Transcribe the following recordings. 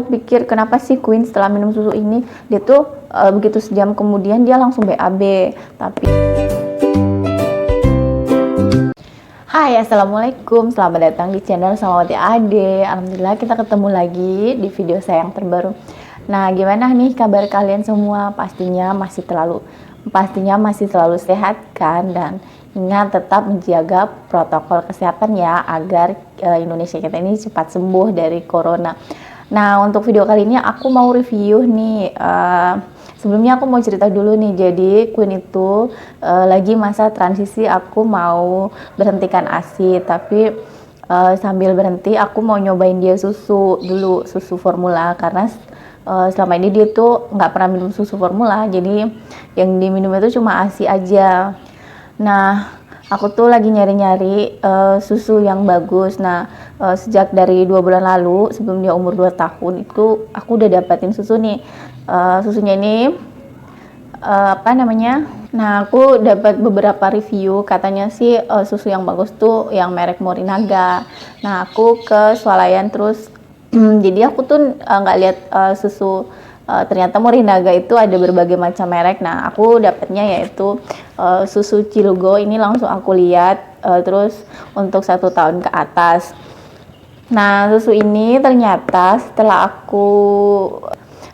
pikir kenapa sih Queen setelah minum susu ini dia tuh begitu sejam kemudian dia langsung BAB. Tapi Hai, assalamualaikum, selamat datang di channel Samawati Ade. Alhamdulillah kita ketemu lagi di video saya yang terbaru. Nah, gimana nih kabar kalian semua? Pastinya masih selalu sehat kan, dan ingat tetap menjaga protokol kesehatan ya agar Indonesia kita ini cepat sembuh dari corona. Nah, untuk video kali ini aku mau review nih. Sebelumnya aku mau cerita dulu nih. Jadi Queen itu lagi masa transisi, aku mau berhentikan ASI, tapi sambil berhenti aku mau nyobain dia susu dulu, susu formula, karena selama ini dia tuh nggak pernah minum susu formula, jadi yang diminum itu cuma ASI aja. Nah, aku tuh lagi nyari-nyari susu yang bagus. Nah, sejak dari 2 bulan lalu, sebelum dia umur 2 tahun itu aku udah dapetin susu nih. Susunya ini Nah, aku dapat beberapa review, katanya sih susu yang bagus tuh yang merek Morinaga. Nah, aku ke swalayan terus jadi aku tuh nggak lihat susu. Ternyata Morinaga itu ada berbagai macam merek. Nah, aku dapatnya yaitu susu Cilgo. Ini langsung aku lihat, terus untuk 1 tahun ke atas. Nah, susu ini ternyata setelah aku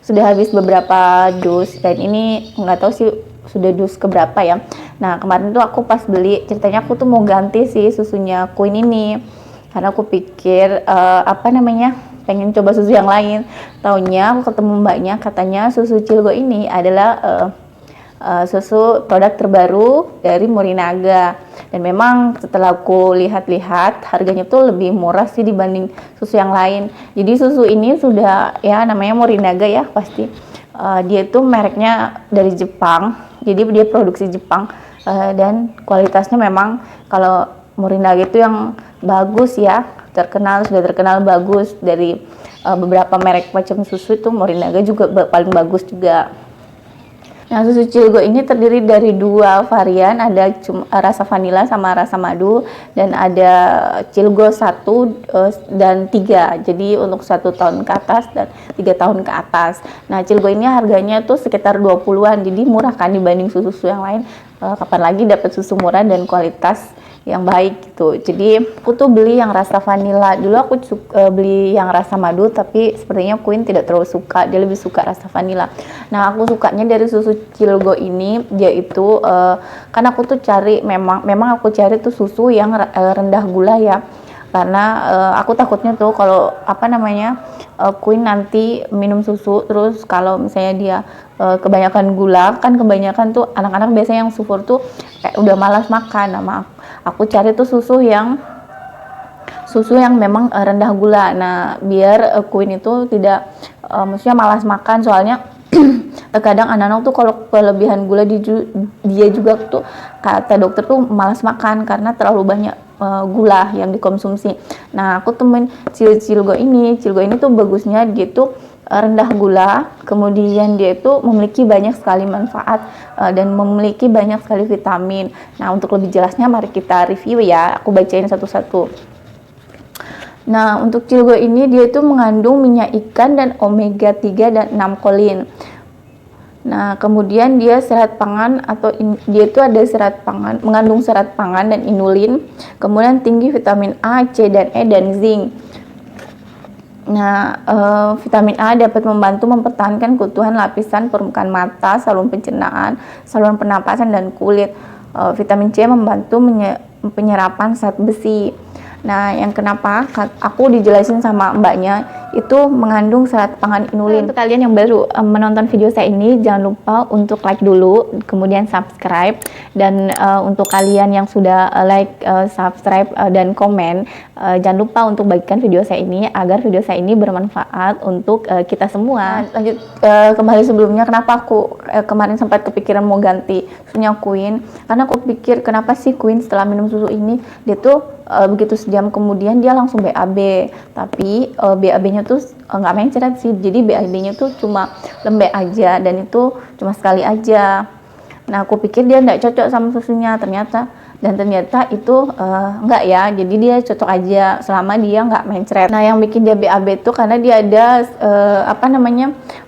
sudah habis beberapa dus, dan ini nggak tahu sih sudah dus keberapa ya. Nah, kemarin tuh aku pas beli, ceritanya aku tuh mau ganti sih susunya Queen ini, karena aku pikir pengen coba susu yang lain. Taunya aku ketemu mbaknya, katanya susu Cilgo ini adalah susu produk terbaru dari Morinaga. Dan memang setelah aku lihat-lihat, harganya tuh lebih murah sih dibanding susu yang lain. Jadi susu ini sudah, ya namanya Morinaga ya pasti. Dia itu mereknya dari Jepang, jadi dia produksi Jepang, dan kualitasnya memang kalau Morinaga itu yang bagus ya, sudah terkenal bagus. Dari beberapa merek macam susu itu Morinaga juga paling bagus juga. Nah, susu Cilgo ini terdiri dari 2 varian, ada rasa vanila sama rasa madu, dan ada Cilgo 1 dan 3. Jadi untuk 1 tahun ke atas dan 3 tahun ke atas. Nah, Cilgo ini harganya tuh sekitar 20-an, jadi murah kan dibanding susu yang lain. Kapan lagi dapat susu murah dan kualitas yang baik gitu. Jadi aku tuh beli yang rasa vanila. Dulu aku beli yang rasa madu, tapi sepertinya Queen tidak terlalu suka, dia lebih suka rasa vanila. Nah, aku sukanya dari susu Cilgo ini yaitu kan aku tuh cari, memang aku cari tuh susu yang rendah gula ya, karena aku takutnya tuh kalau Queen nanti minum susu terus kalau misalnya dia kebanyakan gula, kan kebanyakan tuh anak-anak biasanya yang sufur tuh kayak udah malas makan. Nah, aku cari tuh susu yang memang rendah gula. Nah, biar Queen itu tidak maksudnya malas makan, soalnya terkadang anak-anak tuh kalau kelebihan gula dia juga tuh kata dokter tuh malas makan karena terlalu banyak gula yang dikonsumsi. Nah, aku temuin Cilgo ini tuh bagusnya dia tuh rendah gula, kemudian dia itu memiliki banyak sekali manfaat dan memiliki banyak sekali vitamin. Nah, untuk lebih jelasnya mari kita review ya, aku bacain satu-satu. Nah, untuk Cilgo ini dia itu mengandung minyak ikan dan omega 3 dan 6 kolin. Nah, kemudian dia dia itu ada mengandung serat pangan dan inulin, kemudian tinggi vitamin A, C dan E dan zinc. Nah, vitamin A dapat membantu mempertahankan keutuhan lapisan permukaan mata, saluran pencernaan, saluran pernapasan dan kulit. Vitamin C membantu penyerapan zat besi. Nah, yang kenapa aku dijelasin sama mbaknya itu mengandung serat pangan inulin. Untuk kalian yang baru menonton video saya ini, jangan lupa untuk like dulu, kemudian subscribe. Dan untuk kalian yang sudah like, subscribe, dan komen, jangan lupa untuk bagikan video saya ini agar video saya ini bermanfaat untuk kita semua. Nah, lanjut kembali sebelumnya, kenapa aku kemarin sempat kepikiran mau ganti susunya Queen, karena aku pikir kenapa sih Queen setelah minum susu ini dia tuh begitu sejam kemudian dia langsung BAB. Tapi BAB-nya tuh nggak mencret sih, jadi BAB-nya tuh cuma lembek aja, dan itu cuma sekali aja. Nah, aku pikir dia nggak cocok sama susunya, ternyata dan ternyata itu enggak ya, jadi dia cocok aja selama dia nggak mencret. Nah, yang bikin dia BAB itu karena dia ada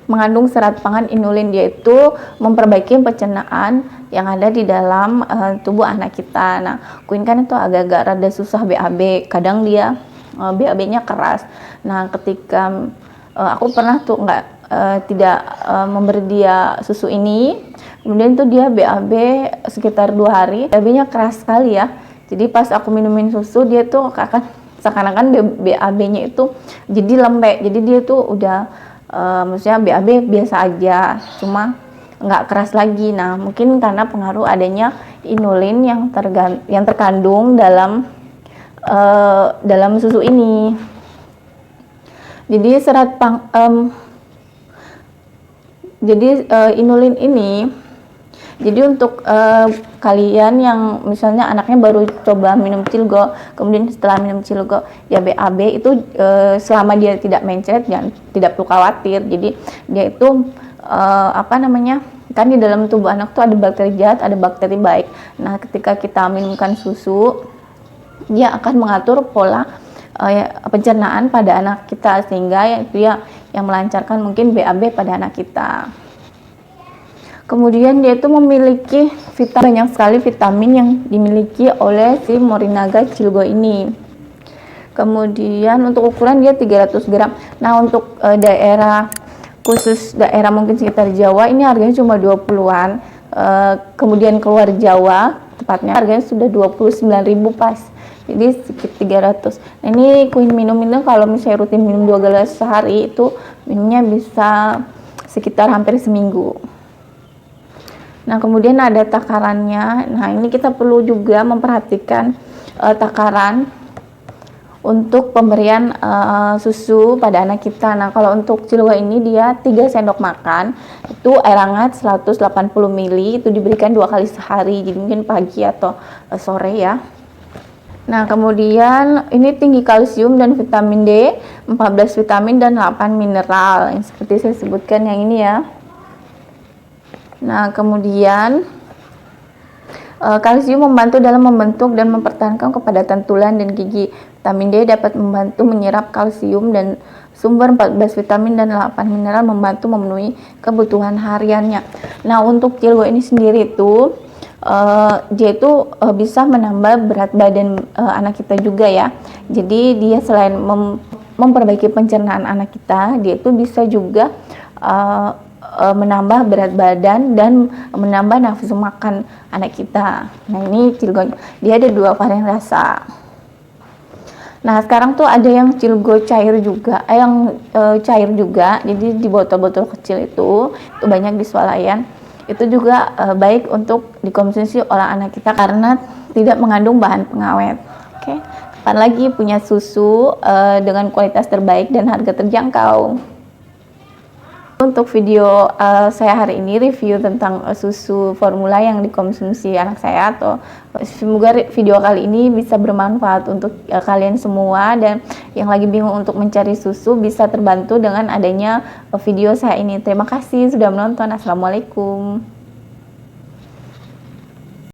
mengandung serat pangan inulin, yaitu memperbaiki pencernaan yang ada di dalam tubuh anak kita. Nah, Queen kan itu agak-agak rada susah BAB, kadang dia BAB-nya keras. Nah, ketika aku pernah tuh tidak memberi dia susu ini, kemudian tuh dia BAB sekitar 2 hari, BAB-nya keras sekali ya. Jadi pas aku minumin susu, dia tuh seakan-akan BAB-nya itu jadi lembek, jadi dia tuh udah maksudnya BAB biasa aja, cuma nggak keras lagi. Nah, mungkin karena pengaruh adanya inulin yang terkandung dalam susu ini. Jadi inulin ini, jadi untuk kalian yang misalnya anaknya baru coba minum Cilgo, kemudian setelah minum Cilgo ya BAB, itu selama dia tidak mencret, tidak perlu khawatir. Jadi dia itu kan di dalam tubuh anak tuh ada bakteri jahat, ada bakteri baik. Nah, ketika kita minumkan susu, dia akan mengatur pola pencernaan pada anak kita, sehingga dia yang melancarkan mungkin BAB pada anak kita. Kemudian dia itu memiliki banyak sekali vitamin yang dimiliki oleh si Morinaga Cilgo ini. Kemudian untuk ukuran dia 300 gram. Nah, untuk khusus daerah mungkin sekitar Jawa, ini harganya cuma 20-an. Kemudian keluar Jawa, tepatnya harganya sudah 29.000 pas. Jadi sekitar 300. Nah, ini Queen minum ini kalau misalnya rutin minum 2 gelas sehari, itu minumnya bisa sekitar hampir seminggu. Nah, kemudian ada takarannya. Nah, ini kita perlu juga memperhatikan takaran untuk pemberian susu pada anak kita. Nah, kalau untuk Cilgo ini dia 3 sendok makan, itu air hangat 180 ml, itu diberikan 2 kali sehari, jadi mungkin pagi atau sore ya. Nah, kemudian ini tinggi kalsium dan vitamin D, 14 vitamin dan 8 mineral, yang seperti saya sebutkan yang ini ya. Nah, kemudian kalsium membantu dalam membentuk dan mempertahankan kepadatan tulang dan gigi. Vitamin D dapat membantu menyerap kalsium dan sumber 14 vitamin dan 8 mineral, membantu memenuhi kebutuhan hariannya. Nah, untuk Cilgo ini sendiri itu dia itu bisa menambah berat badan anak kita juga ya. Jadi dia selain memperbaiki pencernaan anak kita, dia itu bisa juga menambah berat badan dan menambah nafsu makan anak kita. Nah, ini Cilgo, dia ada 2 varian rasa. Nah, sekarang tuh ada yang Cilgo cair juga, cair juga. Jadi di botol-botol kecil itu banyak di swalayan. Itu juga baik untuk dikonsumsi oleh anak kita karena tidak mengandung bahan pengawet. Oke, kapan lagi punya susu dengan kualitas terbaik dan harga terjangkau. Untuk video saya hari ini review tentang susu formula yang dikonsumsi anak saya, atau semoga video kali ini bisa bermanfaat untuk kalian semua, dan yang lagi bingung untuk mencari susu bisa terbantu dengan adanya video saya ini. Terima kasih sudah menonton. Assalamualaikum.